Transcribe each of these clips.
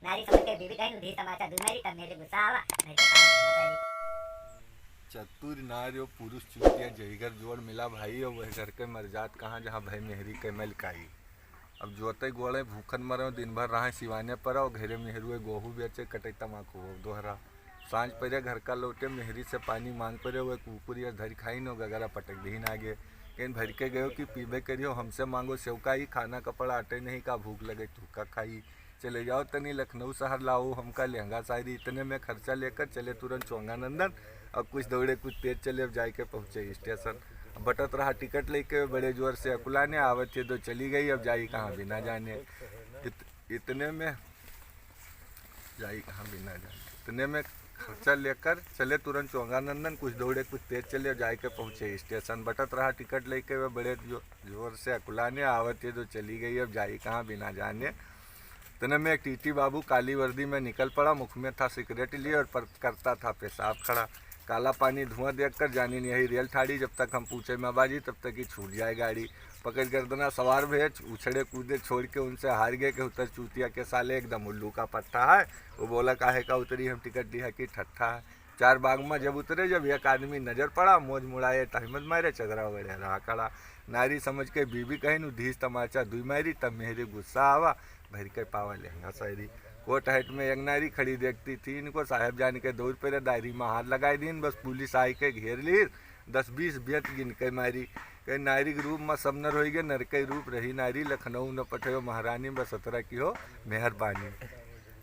नारी समझ के बीबी कहीं धी तमाचा दुनारी तब मेरे गुस्सा आवा नहीं तो काम चतुर नारी और पुरुष चुतिया जही घर जोड़ मिला भाई और वह घर के मरजात कहाँ जहाँ भाई मेहरी के मलकाई। अब जोते गोड़े भूखन मरे दिन भर रहा सिवाने पर और घेरे मेहरू गोहू बेचे कटे तमाकू दोहरा सांझ परे घर का लौटे मेहरी से पानी मांग पड़े वो कुकुर या धरी खाई नो गगरा पटक दीन आगे कहीं भर के गयो कि पीबे करियो हमसे मांगो सेवकाई खाना कपड़ा आटे नहीं का भूख लगे चूका खाई चले जाओ तनी लखनऊ शहर लाओ हमका लहंगा शायरी इतने में खर्चा लेकर चले तुरंत चौंगा नंदन। अब कुछ दौड़े कुछ तेज चले अब जाके पहुँचे स्टेशन बटत रहा टिकट लेके बड़े जोर से अकुलाने आवत थे तो चली गई अब जाई कहाँ बिना जाने इतने में जाई कहाँ बिना जाने इतने में खर्चा लेकर चले तुरंत चौंगा नंदन कुछ दौड़े कुछ तेज चले और जाके पहुँचे स्टेशन बटत रहा टिकट लेके वे बड़े जोर से अकुलाने आवत थे तो चली गई अब जाई कहाँ बिना जाने। इतने में एक टीटी बाबू काली वर्दी में निकल पड़ा मुख में था सिगरेट लिए और करता था पेशाब खड़ा काला पानी धुआं देखकर जानी नहीं यही रेल ठाड़ी जब तक हम पूछे में बाजी तब तक ही छूट जाए गाड़ी पकड़ गर्दना सवार भेज उछड़े कूदे छोड़ के उनसे हार गए कि उतर चूतिया के साले एकदम उल्लू का पट्टा है। वो बोला काहे का उतरी हम टिकट दिया कि ठट्ठा है। चार बाग में जब उतरे जब एक आदमी नजर पड़ा मौज मुड़ाए तहमत मारे चदरा वड़े रहा खड़ा नारी समझ के बीबी कहीं नु धीस तमाचा दुई मारी तब मेरे गुस्सा आवा भर के पावा लहंगा शायरी कोट हाइट में एक नारी खड़ी देखती थी इनको साहेब जान के दौड़ पर दायरी में हाथ लगाई दिन बस पुलिस आई के घेर ली 10-20 बेत गिन के मारी कहीं नारी के रूप में सब नर हो गए नर के रूप रही नारी लखनऊ न पठे महारानी बस 17 की हो मेहरबानी।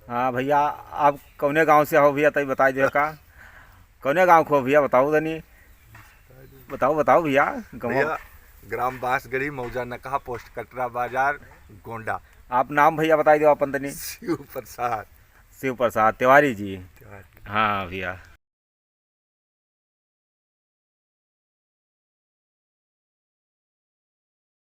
हाँ भैया आप कौने गांव से हो भैया तभी बता दो का कौने गांव को भैया बताओ दनी बताओ भैया ग्राम बांसगढ़ी मौजा नकहा पोस्ट कटरा बाजार गोंडा। आप नाम भैया बता दो अपन तनी। शिव प्रसाद तिवारी जी। हाँ भैया।